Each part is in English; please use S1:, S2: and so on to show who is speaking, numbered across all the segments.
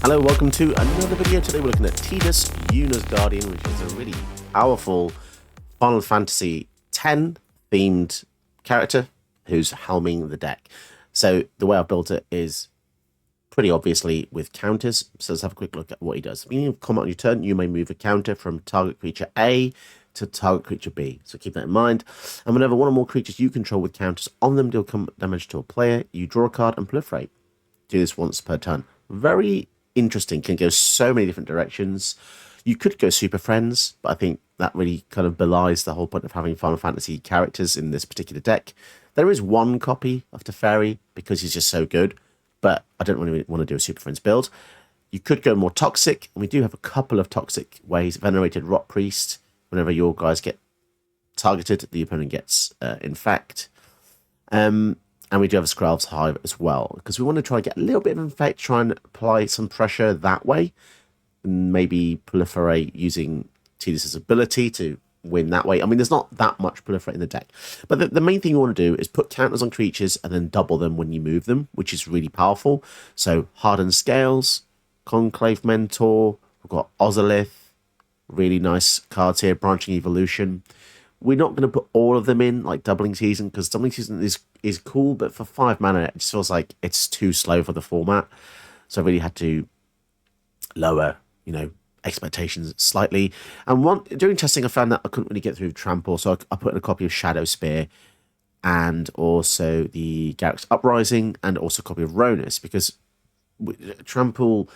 S1: Hello, welcome to another video. Today we're looking at Tidus, Yuna's Guardian, which is a really powerful Final Fantasy X themed character who's helming the deck. So the way I've built it is pretty obviously with counters. So let's have a quick look at what he does. Beginning of combat on your turn, you may move a counter from target creature A to target creature B. So keep that in mind. And whenever one or more creatures you control with counters on them deal combat damage to a player, you draw a card and proliferate. Do this once per turn. Very interesting, can go so many different directions. You could go Super Friends, but I think that really kind of belies the whole point of having Final Fantasy characters in this particular deck. There is one copy of Teferi because he's just so good, but I don't really want to do a Super Friends build. You could go more toxic, and we do have a couple of toxic ways. Venerated Rot Priest, whenever your guys get targeted, the opponent gets infect. And we do have a Skralv's Hive as well, because we want to try and get a little bit of infect, try and apply some pressure that way, and maybe proliferate using Tidus' ability to win that way. I mean, there's not that much proliferate in the deck, but the main thing you want to do is put counters on creatures and then double them when you move them, which is really powerful. So Hardened Scales, Conclave Mentor, we've got Ozolith, really nice cards here, Branching Evolution. We're not going to put all of them in, like Doubling Season, because Doubling Season is cool, but for 5 mana, it just feels like it's too slow for the format. So I really had to lower, expectations slightly. And during testing, I found that I couldn't really get through Trample, so I put in a copy of Shadow Spear, and also the Garruk's Uprising, and also a copy of Ronus, because Trample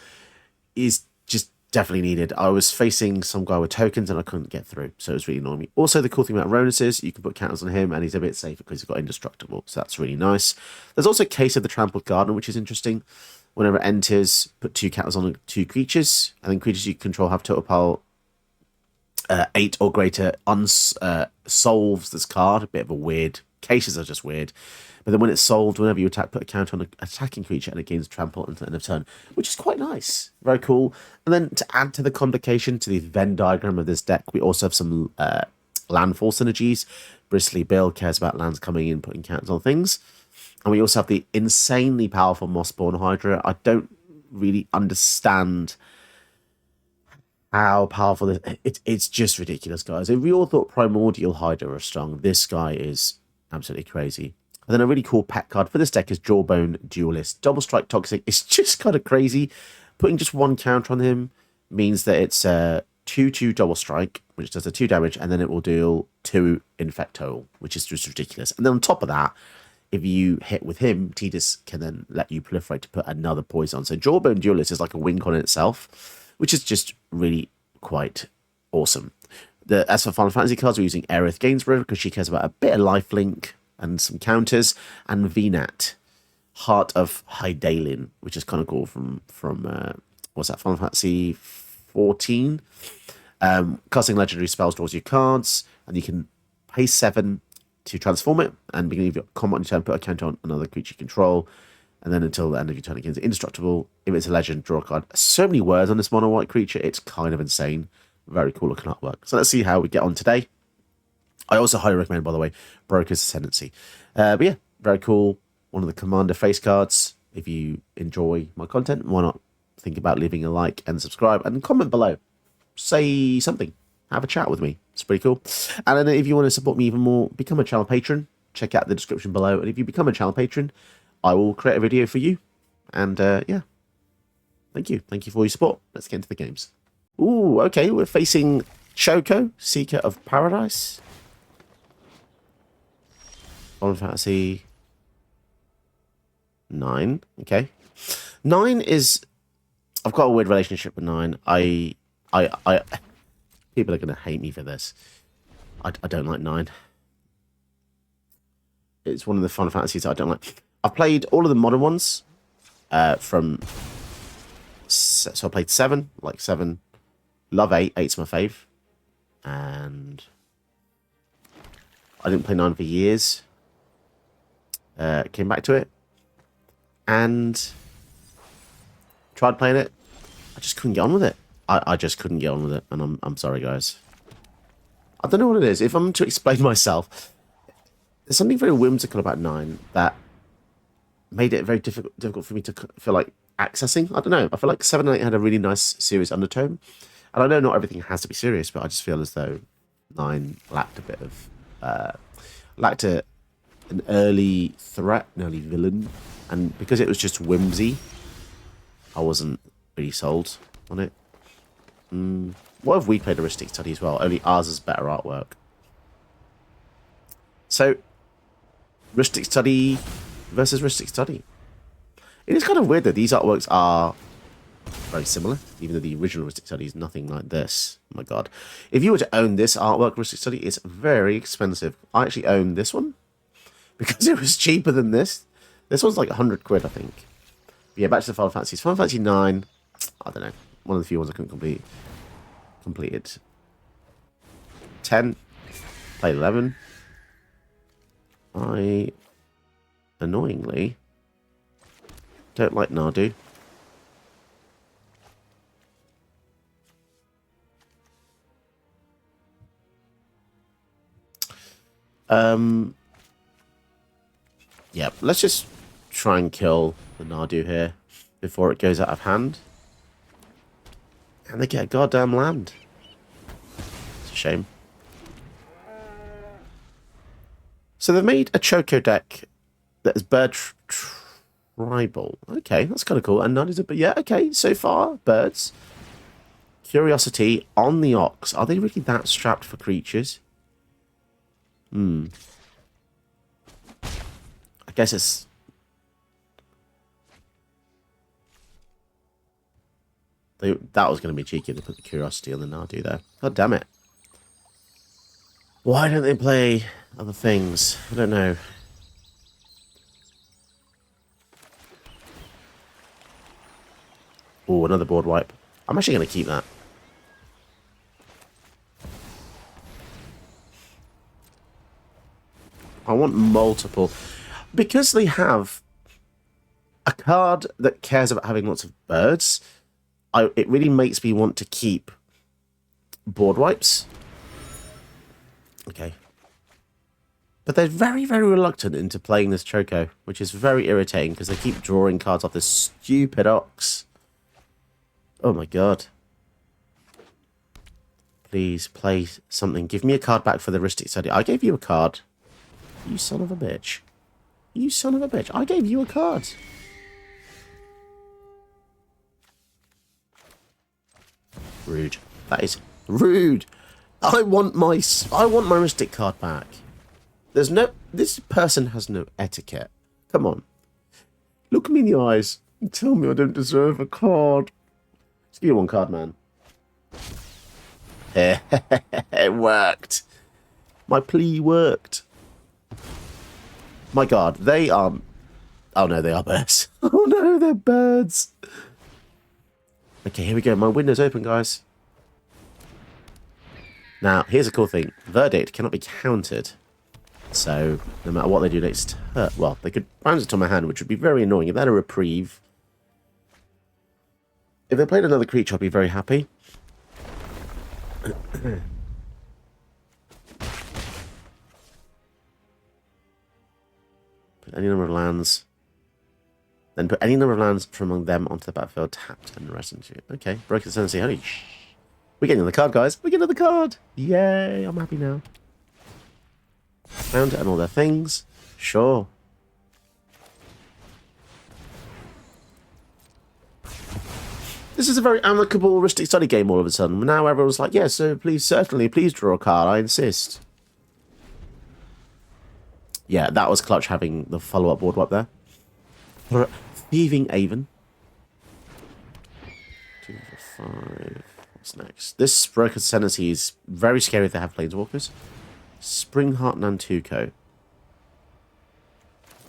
S1: is just definitely needed. I was facing some guy with tokens and I couldn't get through, so it was really annoying me. Also, the cool thing about Ronus is you can put counters on him and he's a bit safer because he's got indestructible, so that's really nice. There's also a case of the Trampled Garden, which is interesting. Whenever it enters, put 2 counters on 2 creatures, and then creatures you control have total power 8 or greater, solves this card. A bit of a weird, cases are just weird. But then when it's solved, whenever you attack, put a counter on an attacking creature and it gains trample until the end of turn, which is quite nice. Very cool. And then to add to the complication, to the Venn diagram of this deck, we also have some landfall synergies. Bristly Bill cares about lands coming in, putting counters on things. And we also have the insanely powerful Mossborn Hydra. I don't really understand how powerful it's just ridiculous, guys. If we all thought Primordial Hydra was strong, this guy is absolutely crazy. And then a really cool pack card for this deck is Jawbone Duelist. Double Strike Toxic is just kind of crazy. Putting just 1 counter on him means that it's a 2/2 Double Strike, which does a 2 damage, and then it will deal 2 Infect total, which is just ridiculous. And then on top of that, if you hit with him, Tidus can then let you proliferate to put another poison on. So Jawbone Duelist is like a wink on itself, which is just really quite awesome. As for Final Fantasy cards, we're using Aerith Gainsborough because she cares about a bit of lifelink and some counters, and Venat, Heart of Hydaelyn, which is kind of cool from what's that, Final Fantasy 14. Casting legendary spells draws you cards, and you can pay 7 to transform it, and beginning of your combat on your turn, put a counter on another creature you control, and then until the end of your turn, it gains indestructible. If it's a legend, draw a card. So many words on this mono white creature, it's kind of insane. Very cool looking artwork. So let's see how we get on today. I also highly recommend, by the way, Broker's Ascendancy. But yeah, very cool. One of the Commander face cards. If you enjoy my content, why not think about leaving a like and subscribe and comment below. Say something. Have a chat with me. It's pretty cool. And then if you want to support me even more, become a channel patron. Check out the description below. And if you become a channel patron, I will create a video for you. And yeah, thank you. Thank you for your support. Let's get into the games. Ooh, okay. We're facing Choco, Seeker of Paradise. Final Fantasy 9. Okay. 9 is... I've got a weird relationship with 9. I people are going to hate me for this. I don't like 9. It's one of the Final Fantasies I don't like. I've played all of the modern ones from... So I played 7, like 7. Love 8. 8's my fave. And I didn't play 9 for years. Came back to it and tried playing it. I just couldn't get on with it. I just couldn't get on with it, and I'm sorry, guys. I don't know what it is. If I'm to explain myself, there's something very whimsical about 9 that made it very difficult for me to feel like accessing. I don't know. I feel like 7 and 8 had a really nice serious undertone. And I know not everything has to be serious, but I just feel as though 9 lacked a bit of... lacked an early threat, an early villain. And because it was just whimsy, I wasn't really sold on it. What if we played a Ristic Study as well? Only ours is better artwork. So, Ristic Study versus Ristic Study. It is kind of weird that these artworks are very similar, even though the original Ristic Study is nothing like this. Oh my god. If you were to own this artwork, Ristic Study, it's very expensive. I actually own this one because it was cheaper than this. This one's like 100 quid, I think. But yeah, back to the Final Fantasies. Final Fantasy 9, I don't know. One of the few ones I couldn't completed. 10, played 11. I, annoyingly, don't like Nadu. Yeah, let's just try and kill the Nadu here before it goes out of hand. And they get goddamn land. It's a shame. So they've made a Choco deck that is bird tribal. Okay, that's kind of cool. And Nadu's but yeah, okay, so far, birds. Curiosity on the Ox. Are they really that strapped for creatures? I guess it's... that was going to be cheeky to put the Curiosity on the Nadu there. God damn it. Why don't they play other things? I don't know. Oh, another board wipe. I'm actually going to keep that. I want multiple. Because they have a card that cares about having lots of birds, it really makes me want to keep board wipes. Okay. But they're very, very reluctant into playing this Choco, which is very irritating because they keep drawing cards off this stupid Ox. Oh my god. Please play something. Give me a card back for the Ristic Study. I gave you a card. You son of a bitch. You son of a bitch. I gave you a card. Rude. That is rude. I want my Ristic card back. There's no... this person has no etiquette. Come on. Look me in the eyes and tell me I don't deserve a card. Just give me one card, man. It worked. My plea worked. My god, they are... oh no, they are birds. Oh no, they're birds. Okay, here we go. My window's open, guys. Now, here's a cool thing. Verdict cannot be countered. So, no matter what they do next... well, they could bounce it on my hand, which would be very annoying. If they had a reprieve... if they played another creature, I'd be very happy. Put any number of lands. Then put any number of lands from among them onto the battlefield, tapped and resonant. Okay, Broken Ascendancy. Holy sh... we're getting another card, guys. We're getting another card. Yay, I'm happy now. Found it and all their things. Sure. This is a very amicable Ristic Study game all of a sudden. Now everyone's like, yeah, so please, certainly, please draw a card. I insist. Yeah, that was clutch having the follow-up board wipe there. Thieving Avon. 2 for 5. What's next? This Broken Ascendancy is very scary if they have Planeswalkers. Springheart Nantuko.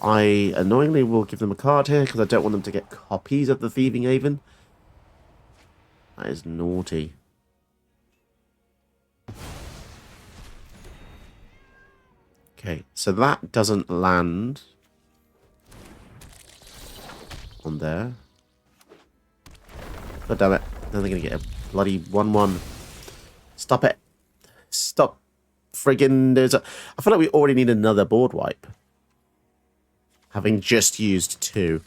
S1: I annoyingly will give them a card here because I don't want them to get copies of the Thieving Avon. That is naughty. Okay, so that doesn't land on there. God damn it. Then they're going to get a bloody 1-1. Stop it. Stop. Friggin' I feel like we already need another board wipe. Having just used 2.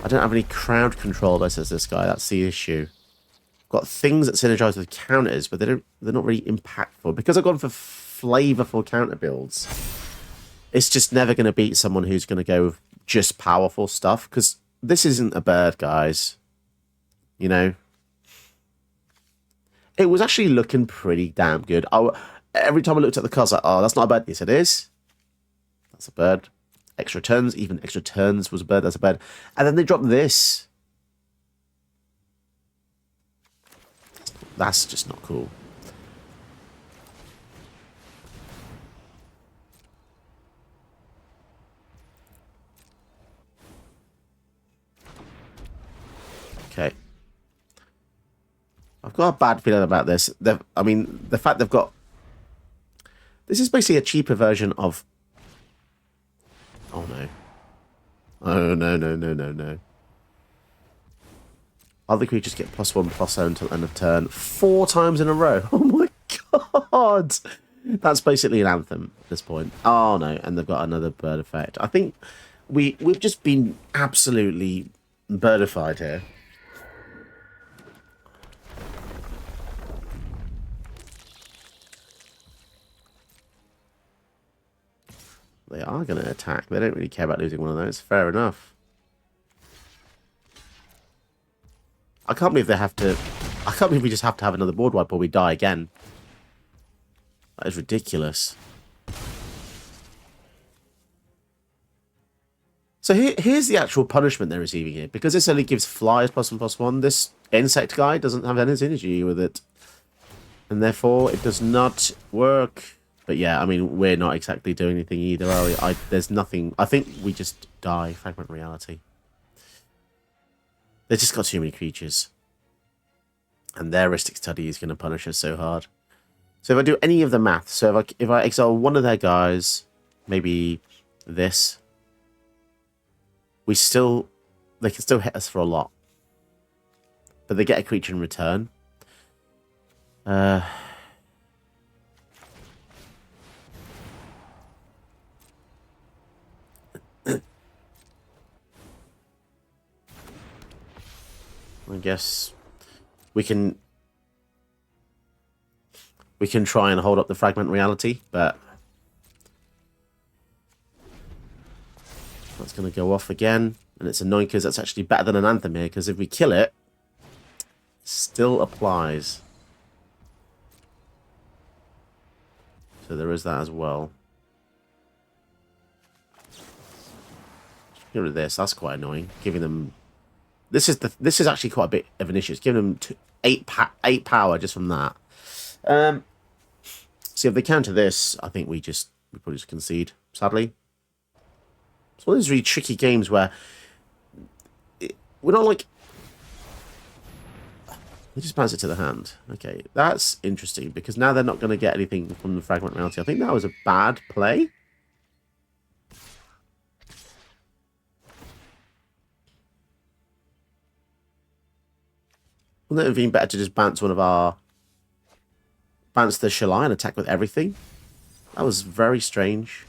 S1: I don't have any crowd control versus this guy. That's the issue. I've got things that synergize with counters, but they're not really impactful. Because I've gone for flavorful counter builds, it's just never going to beat someone who's going to go with just powerful stuff. Because this isn't a bird, guys. You know? It was actually looking pretty damn good. Every time I looked at the cards, I was like, oh, that's not a bird. Yes, it is. That's a bird. Extra turns, even extra turns was a bird. That's a bird. And then they dropped this. That's just not cool. Okay. I've got a bad feeling about this. I mean, the fact they've got... This is basically a cheaper version of... Oh, no. Oh, no. Other creatures get +1/+0 until end of turn 4 times in a row. Oh, my God. That's basically an anthem at this point. Oh, no. And they've got another bird effect. I think we've just been absolutely birdified here. They are going to attack. They don't really care about losing one of those. Fair enough. I can't believe they have to... I can't believe we just have to have another board wipe or we die again. That is ridiculous. So here's the actual punishment they're receiving here. Because this only gives flies +1/+1, this insect guy doesn't have any synergy with it. And therefore, it does not work. But yeah, I mean, we're not exactly doing anything either, are we? There's nothing... I think we just die. Fragment reality. They've just got too many creatures. And their Ristic Study is going to punish us so hard. So if I do any of the math, so if I exile one of their guys, maybe this, they can still hit us for a lot. But they get a creature in return. I guess we can try and hold up the fragment reality, but that's going to go off again, and it's annoying because that's actually better than an anthem here, because if we kill it, it still applies. So there is that as well. Get rid of this. That's quite annoying. Giving them... This is actually quite a bit of an issue. It's giving them 8 power just from that. So if they counter this, I think we probably just concede, sadly. It's one of those really tricky games where we're not like... We just bounce it to the hand. Okay, that's interesting, because now they're not going to get anything from the fragment reality. I think that was a bad play. Wouldn't it have been better to just bounce bounce the Shalai and attack with everything? That was very strange.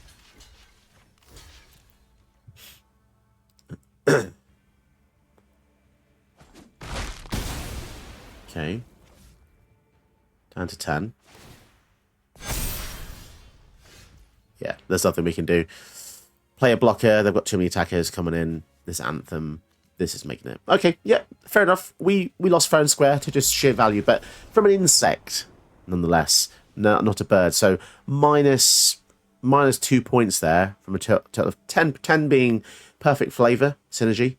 S1: Okay. Down to 10. Yeah, there's nothing we can do. Play a blocker. They've got too many attackers coming in. This anthem. This is making it. Okay, yeah, fair enough. We lost fair and square to just sheer value, but from an insect, nonetheless. No, not a bird. So minus 2 points there from a total of 10. 10 being perfect flavor, synergy.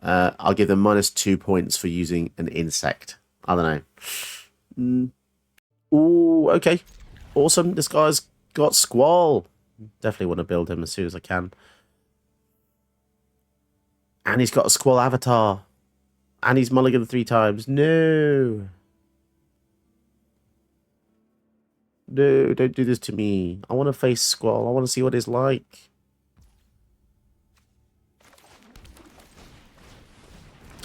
S1: I'll give them -2 points for using an insect. I don't know. Ooh, okay. Awesome. This guy's got Squall. Definitely want to build him as soon as I can. And he's got a Squall avatar. And he's mulliganed 3 times. No. No, don't do this to me. I want to face Squall. I want to see what it's like.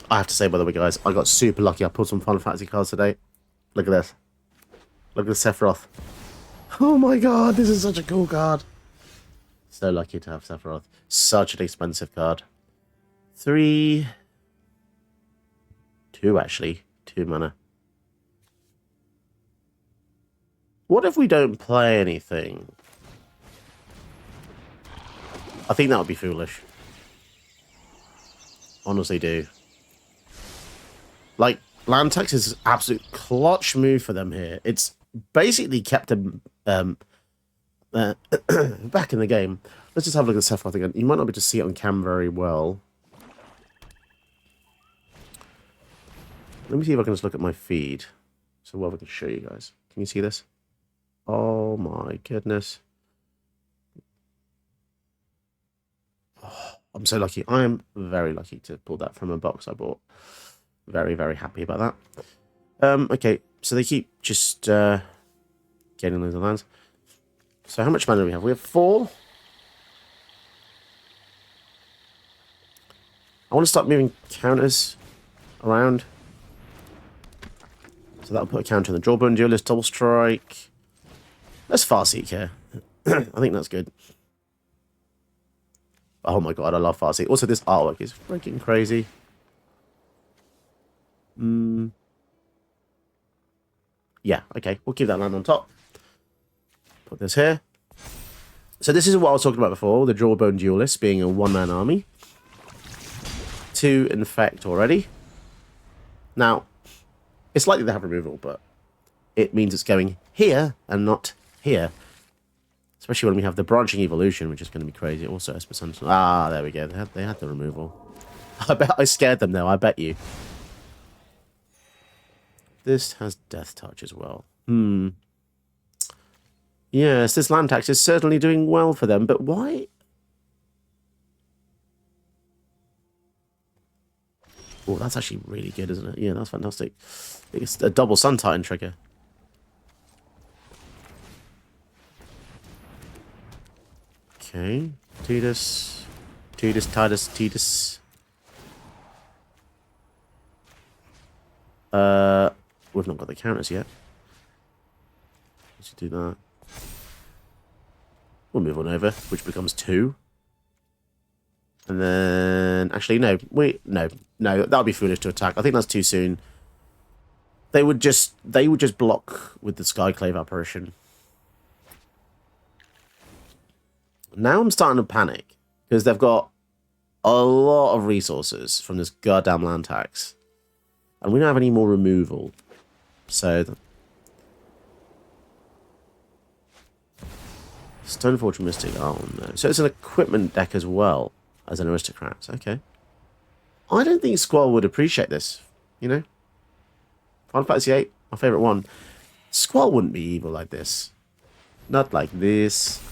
S1: I have to say, by the way, guys, I got super lucky. I pulled some Final Fantasy cards today. Look at this. Look at the Sephiroth. Oh my god, this is such a cool card. So lucky to have Sephiroth. Such an expensive card. 3, 2 actually. 2 mana. What if we don't play anything? I think that would be foolish. Honestly do. Like, land tax is an absolute clutch move for them here. It's basically kept them back in the game. Let's just have a look at the Sephiroth again. You might not be able to see it on cam very well. Let me see if I can just look at my feed. So well, we can show you guys. Can you see this? Oh my goodness. Oh, I'm so lucky. I am very lucky to pull that from a box I bought. Very, very happy about that. Okay, so they keep just getting those lands. So how much mana do we have? We have 4. I want to start moving counters around. So that'll put a counter on the Jawbone Duelist, Double Strike. Let's Farseek here. I think that's good. Oh my god, I love Farseek. Also, this artwork is freaking crazy. Yeah, okay. We'll keep that land on top. Put this here. So this is what I was talking about before. The Jawbone Duelist being a 1-man army. 2 infect already. Now, it's likely they have removal, but it means it's going here and not here. Especially when we have the branching evolution, which is going to be crazy. Also, Esper Sentinel. Ah, there we go. They had the removal. I bet I scared them, though. I bet you. This has Death Touch as well. Yes, this land tax is certainly doing well for them, but why? Oh, that's actually really good, isn't it? Yeah, that's fantastic. It's a double Sun Titan trigger. Okay. Tidus. We've not got the counters yet. Let's do that. We'll move on over, which becomes 2. And then, actually, no, no, that would be foolish to attack. I think that's too soon. They would just block with the Skyclave apparition. Now I'm starting to panic because they've got a lot of resources from this goddamn land tax, and we don't have any more removal. So, Stoneforge Mystic. Oh no! So it's an equipment deck as well as an aristocrat. Okay. I don't think Squall would appreciate this. You know, Final Fantasy VIII, my favorite one. Squall wouldn't be evil like this. Not like this.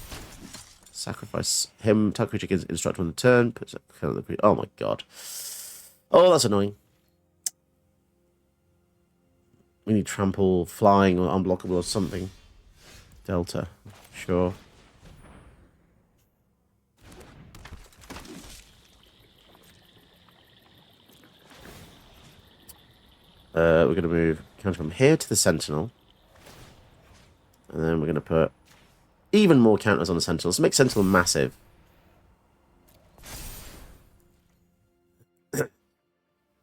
S1: Sacrifice him. Target creature gets instructed on the turn. Puts oh my god. Oh, that's annoying. We need trample, flying, or unblockable, or something. Delta. Sure. We're going to move counter from here to the Sentinel. And then we're going to put even more counters on the Sentinels. Make Sentinel massive.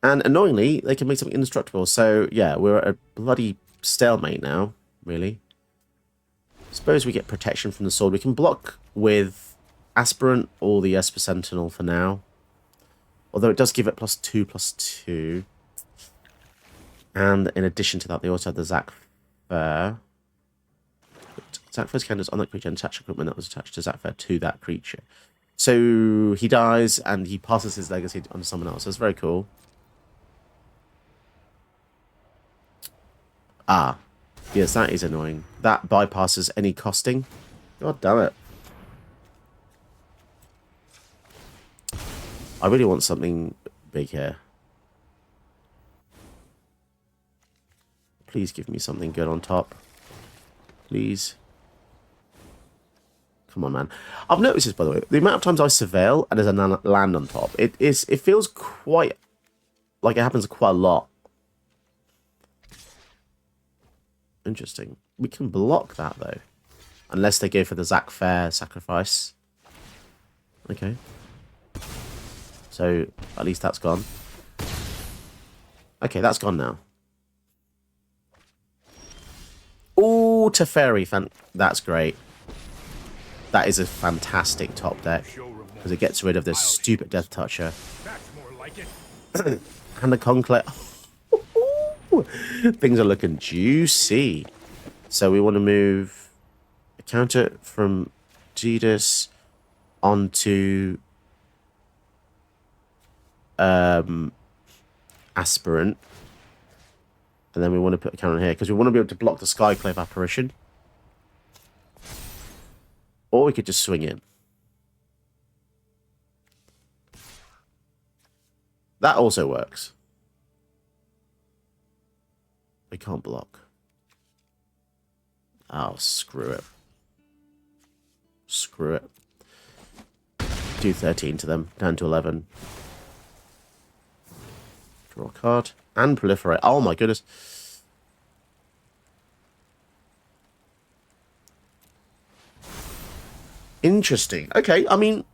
S1: And annoyingly, they can make something indestructible. So, yeah, we're at a bloody stalemate now, really. Suppose we get protection from the sword. We can block with Aspirant or the Esper Sentinel for now. Although it does give it +2/+2. And in addition to that, they also have the Zac Fair. Zac Fair's counters on that creature and attach equipment that was attached to Zac Fair to that creature. So he dies and he passes his legacy on to someone else. That's very cool. Ah, yes, that is annoying. That bypasses any costing. God damn it. I really want something big here. Please give me something good on top. Please. Come on, man. I've noticed this, by the way. The amount of times I surveil and there's a land on top, it feels quite like it happens quite a lot. Interesting. We can block that, though. Unless they go for the Zac Fair sacrifice. Okay. So at least that's gone. Okay, that's gone now. Ooh, Teferi. That's great. That is a fantastic top deck. Because it gets rid of this stupid Death Toucher. And the Conclave. Things are looking juicy. So we want to move a counter from Tidus onto Aspirant. And then we want to put a counter here because we want to be able to block the Skyclave Apparition. Or we could just swing in. That also works. We can't block. Oh, screw it. Screw it. Do 13 to them. Down to 11. Draw a card. And proliferate. Oh my goodness. Interesting. Okay, I mean,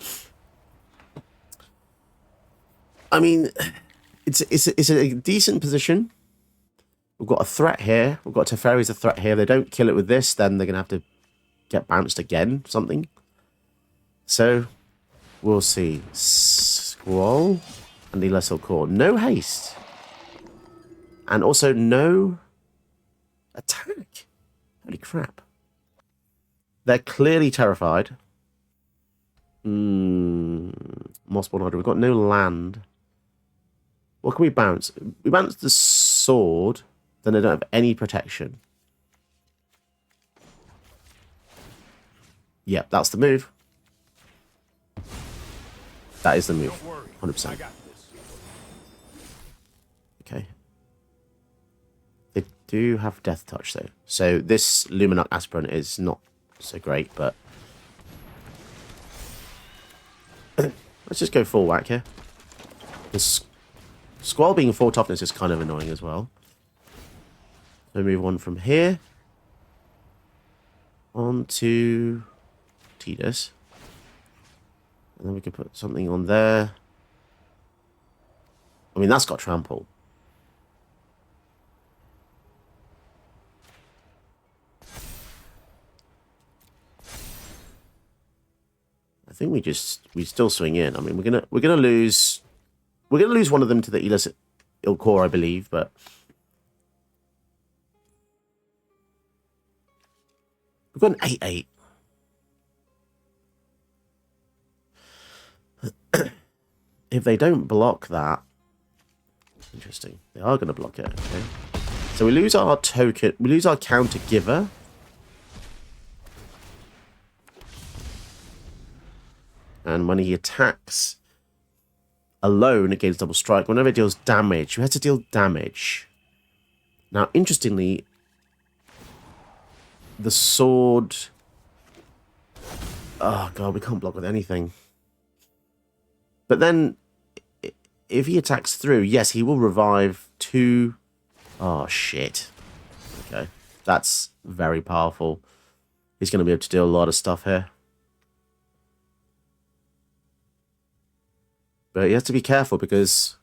S1: it's a decent position. We've got a threat here. We've got Teferi's a threat here. If they don't kill it with this, then they're gonna have to get bounced again. Something. So we'll see. Squall and the Lesser Core. No haste. And also no attack. Holy crap. They're clearly terrified. Mossborn Hydra. We've got no land. What can we bounce? We bounce the sword. Then they don't have any protection. Yep, that's the move. That is the move. 100%. Okay. They do have Death Touch, though. So this Luminarch Aspirant is not so great, but... Let's just go full whack here. The Squall being 4 toughness is kind of annoying as well. So move on from here. On to Tidus. And then we can put something on there. I mean, that's got trample. I think we still swing in. I mean, we're gonna lose one of them to the illicit Ilcore, I believe, but we've got an 8/8. If they don't block that, interesting. They are going to block it. Okay. So we lose our token. We lose our counter giver. And when he attacks alone against double strike, whenever it deals damage, you have to deal damage. Now, interestingly, the sword... Oh, God, we can't block with anything. But then, if he attacks through, yes, he will revive 2... Oh, shit. Okay, that's very powerful. He's going to be able to do a lot of stuff here. But you have to be careful because...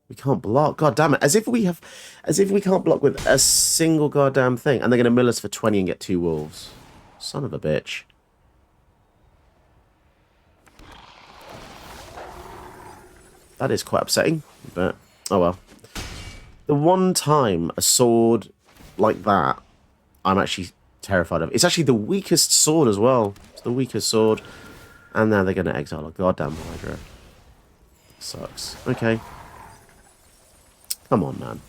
S1: we can't block. God damn it. As if we can't block with a single goddamn thing. And they're going to mill us for 20 and get 2 wolves. Son of a bitch. That is quite upsetting, but oh well. The one time a sword like that I'm actually terrified of. It's actually the weakest sword as well. It's the weakest sword. And now they're going to exile a goddamn Hydra. Sucks. Okay. Come on, man.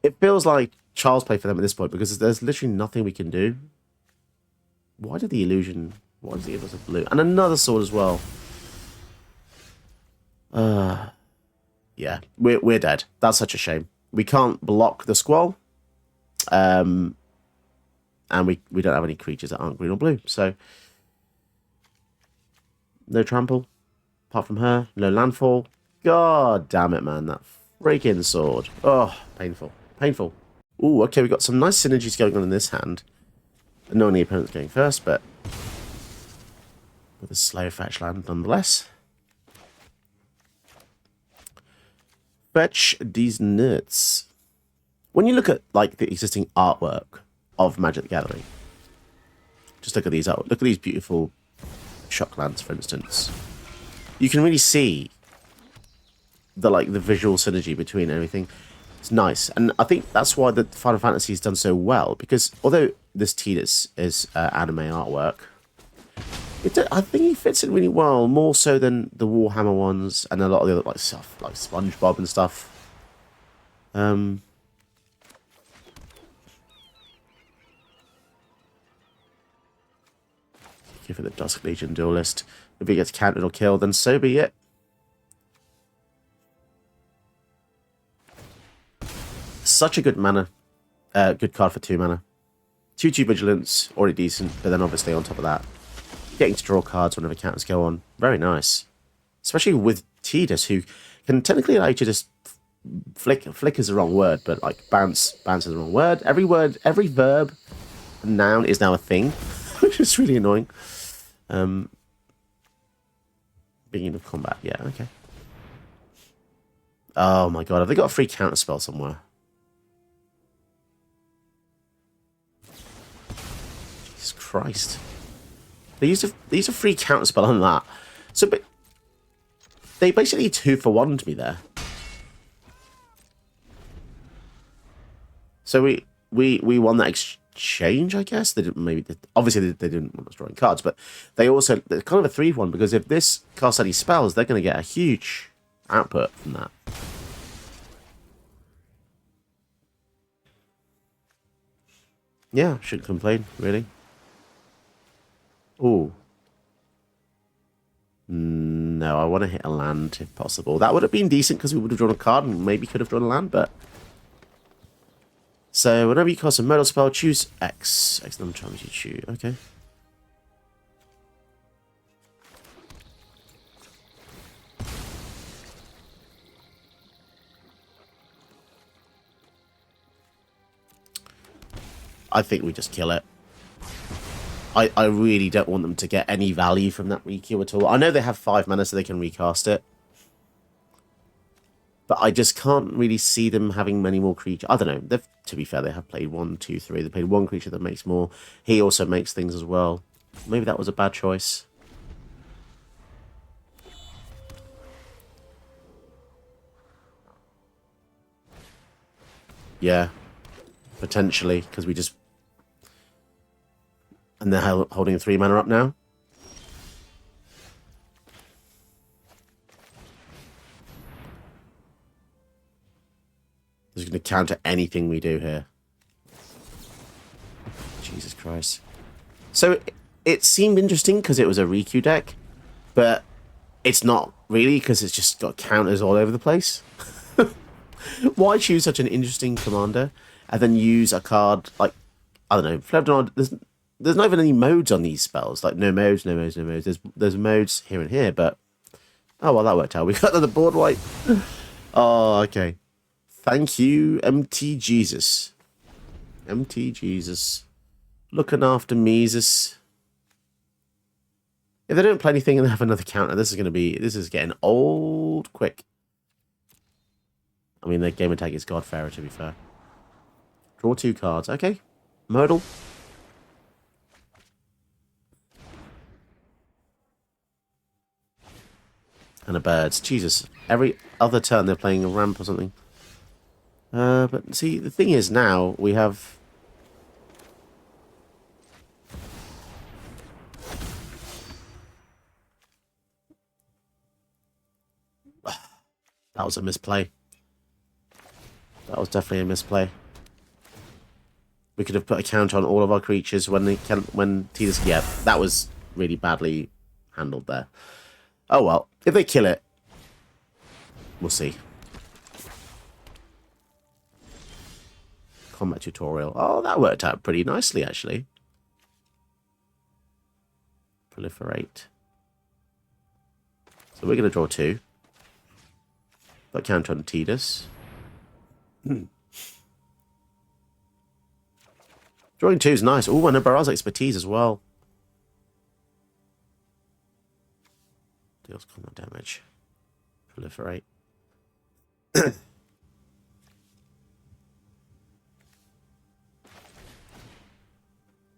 S1: It feels like child's play for them at this point because there's literally nothing we can do. Why did the illusion... Why does it give us a blue? And another sword as well. Yeah, we're dead. That's such a shame. We can't block the Squall. And we don't have any creatures that aren't green or blue. So, no trample. Apart from her. No landfall. God damn it, man. That freaking sword. Oh, painful. Painful. Ooh, okay, we got some nice synergies going on in this hand. Not only opponent's going first, but with a slow fetch land nonetheless. Fetch these nuts. When you look at like the existing artwork of Magic the Gathering, just look at these out. Look at these beautiful shocklands, for instance. You can really see the visual synergy between everything. It's nice, and I think that's why the Final Fantasy has done so well. Because although this Tidus is anime artwork, I think he fits in really well, more so than the Warhammer ones and a lot of the other stuff like SpongeBob and stuff. Give it the Dusk Legion duelist. If he gets countered or killed, then so be it. Such a good mana. Good card for 2 mana. 2/2 vigilance, already decent, but then obviously on top of that, getting to draw cards whenever counters go on. Very nice. Especially with Tidus, who can technically allow you to just flick is the wrong word, but like bounce is the wrong word. Every verb and noun is now a thing, which is really annoying. Beginning of combat, yeah, okay. Oh my god, have they got a free counter spell somewhere? Jesus Christ. They used a free counter spell on that. So but they basically 2-for-1'd me there. So we won that exchange, I guess. They didn't obviously they didn't want us drawing cards, but they're kind of a 3-1 because if this casts any spells, they're going to get a huge output from that. Yeah, shouldn't complain, really. Ooh. No, I want to hit a land if possible. That would have been decent because we would have drawn a card and maybe could have drawn a land, but... So, whenever you cast a modal spell, choose X. X number of times you choose. Okay. I think we just kill it. I really don't want them to get any value from that requeue at all. I know they have 5 mana so they can recast it. But I just can't really see them having many more creatures. I don't know. To be fair, they have played 1, 2, 3. They played 1 creature that makes more. He also makes things as well. Maybe that was a bad choice. Yeah. Potentially, because we just... And they're holding a 3 mana up now. This is going to counter anything we do here. Jesus Christ. So it seemed interesting because it was a Riku deck, but it's not really because it's just got counters all over the place. Why choose such an interesting commander and then use a card like, I don't know, Flebdon? There's not even any modes on these spells. Like no modes. There's modes here and here, but oh well, that worked out. We got another board wipe. Oh, okay. Thank you, MT Jesus. MT Jesus. Looking after Mesus. If they don't play anything and they have another counter, this is getting old quick. I mean, their game attack is Godfarer, to be fair. Draw 2 cards. Okay. Myrtle. And a birds. Jesus. Every other turn they're playing a ramp or something. But see, the thing is now we have... That was a misplay. That was definitely a misplay. We could have put a count on all of our creatures when Tidus... Yeah, that was really badly handled there. Oh well, if they kill it, we'll see. Combat tutorial. Oh, that worked out pretty nicely, actually. Proliferate. So we're going to draw 2. Got counter on Tidus. Drawing 2 is nice. Oh, and a Barrage expertise as well. Deals combat damage. Proliferate.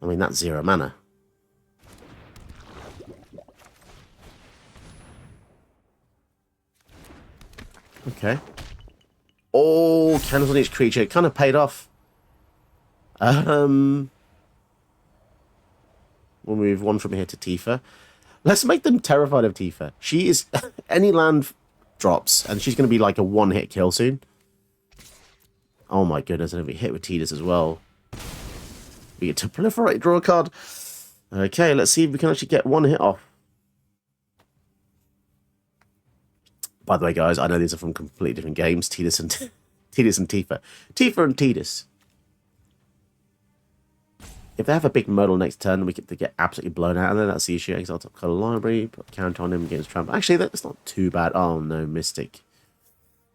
S1: I mean, that's 0 mana. Okay. Oh, candles on each creature. It kind of paid off. We'll move one from here to Tifa. Let's make them terrified of Tifa. She is... any land drops, and she's going to be like a one-hit kill soon. Oh my goodness, and if we hit with Tidus as well. We get to proliferate, draw a card. Okay, let's see if we can actually get one hit off. By the way, guys, I know these are from completely different games. Tidus and Tifa. Tifa and Tidus. If they have a big modal next turn, we get to get absolutely blown out. And then that's the issue. Exile top color library, put a counter on him against trample. Actually, that's not too bad. Oh no, Mystic.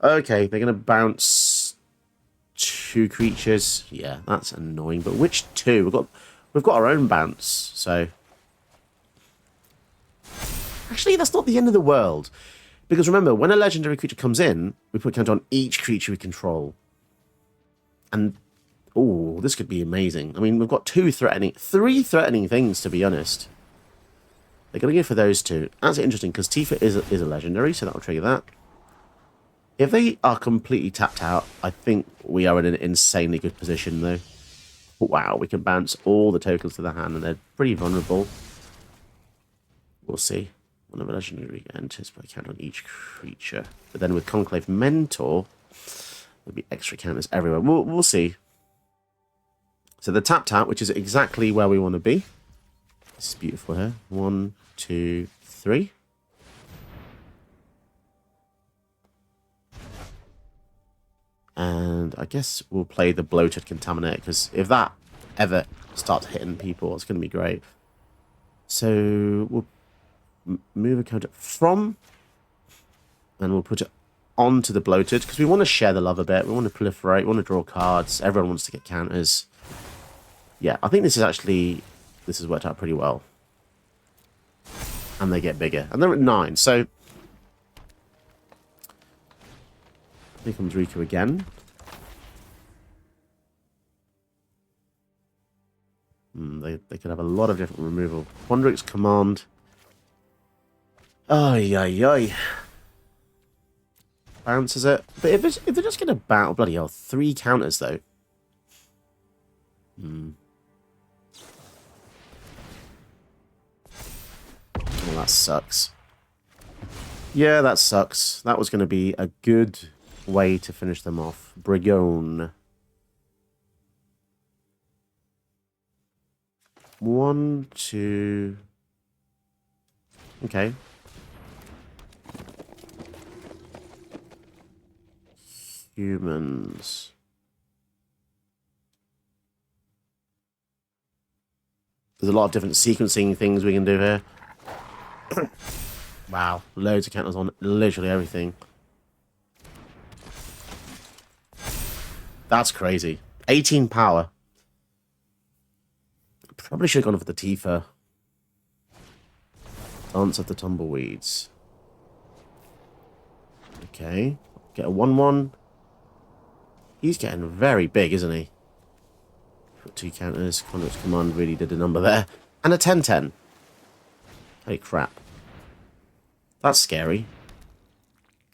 S1: Okay, they're gonna bounce 2 creatures. Yeah, that's annoying. But which 2? We've got our own bounce. So actually, that's not the end of the world. Because remember, when a legendary creature comes in, we put a counter on each creature we control. And oh, this could be amazing. I mean, we've got 3 threatening things, to be honest. They're going to go for those 2. That's interesting, because Tifa is a legendary, so that'll trigger that. If they are completely tapped out, I think we are in an insanely good position, though. Wow, we can bounce all the tokens to the hand, and they're pretty vulnerable. We'll see. Whenever legendary enters, put a counter on each creature. But then with Conclave Mentor, there'll be extra counters everywhere. We'll see. So the tapped out, which is exactly where we want to be. This is beautiful here. 1, 2, 3. And I guess we'll play the Bloated Contaminate, because if that ever starts hitting people, it's going to be great. So we'll move a counter from, and we'll put it onto the Bloated, because we want to share the love a bit. We want to proliferate, we want to draw cards. Everyone wants to get counters. Yeah, I think this has worked out pretty well. And they get bigger. And they're at 9, so... Here comes Riku again. They could have a lot of different removal. Quandrix Command. Ay, ay, ay. Bounces it. But if they're just going to battle, bloody hell, 3 counters, though. Oh, that sucks. Yeah, that sucks. That was going to be a good way to finish them off. Brigone. 1, 2... Okay. Humans. There's a lot of different sequencing things we can do here. Wow, loads of counters on literally everything. That's crazy. 18 power. Probably should have gone for the Tifa. Dance of the Tumbleweeds. Okay. Get a 1-1. He's getting very big, isn't he? Put 2 counters. Conduct's Command really did a number there. And a 10-10. Holy crap. That's scary.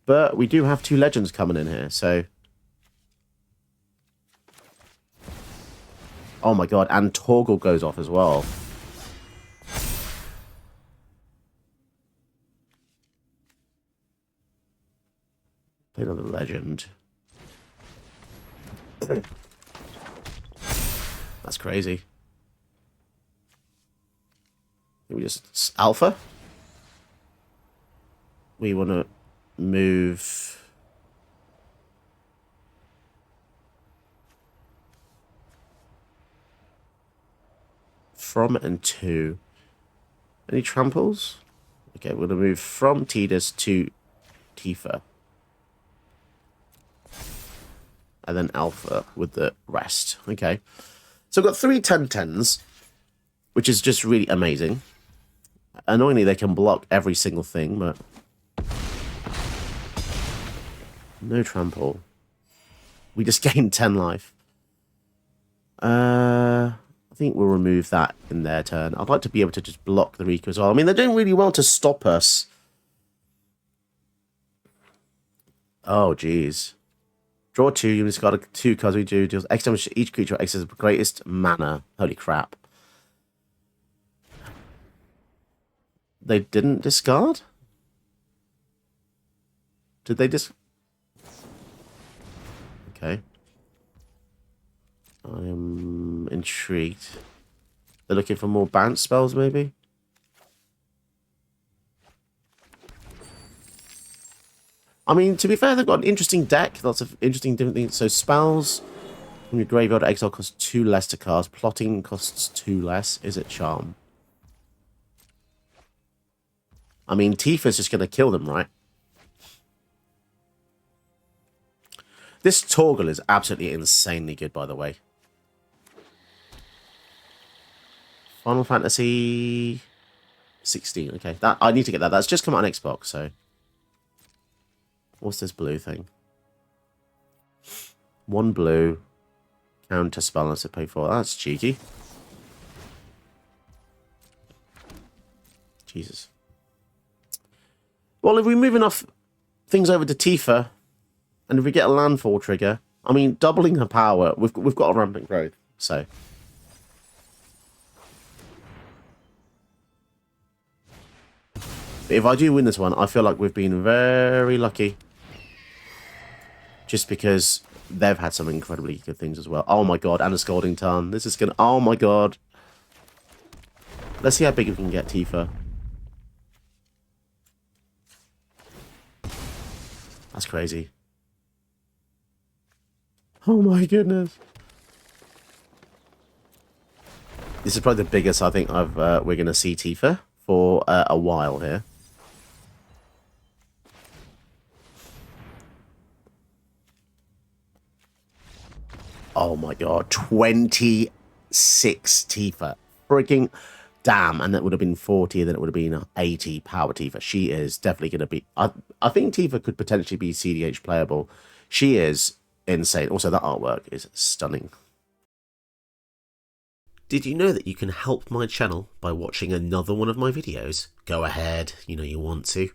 S1: But we do have 2 legends coming in here, so... Oh my god, and Torgal goes off as well. Play another legend. That's crazy. We just... Alpha? We want to move... From and to. Any tramples? Okay, we're going to move from Tidus to Tifa. And then Alpha with the rest. Okay. So I've got 3 10-10s, which is just really amazing. Annoyingly, they can block every single thing, but no trample. We just gained 10 life. I think we'll remove that in their turn. I'd like to be able to just block the Riku as well. I mean, they're doing really well to stop us. Oh, jeez. Draw 2, you discard 2 cards we do. Deals X damage to each creature with X's greatest mana. Holy crap. They didn't discard? Did they Okay. I am intrigued. They're looking for more bounce spells, maybe? I mean, to be fair, they've got an interesting deck. Lots of interesting different things. So spells from your graveyard exile cost 2 less to cast. Plotting costs 2 less. Is it charm? I mean, Tifa's just going to kill them, right? This Torgal is absolutely insanely good, by the way. Final Fantasy 16. Okay, that I need to get that. That's just come out on Xbox, so... What's this blue thing? 1 blue. Counter spell unless I pay for it. That's cheeky. Jesus. Well, if we move enough things over to Tifa, and if we get a landfall trigger, I mean, doubling her power, we've got a rampant growth, so... If I do win this one, I feel like we've been very lucky. Just because they've had some incredibly good things as well. Oh my god, and a Scalding Tarn. This is gonna... Oh my god. Let's see how big we can get Tifa. That's crazy. Oh my goodness. This is probably the biggest I think we're going to see Tifa for a while here. Oh my god, 26 Tifa. Freaking damn. And that would have been 40, and then it would have been 80 power Tifa. She is definitely going to be... I think Tifa could potentially be CDH playable. She is insane. Also, that artwork is stunning. Did you know that you can help my channel by watching another one of my videos? Go ahead, you know you want to.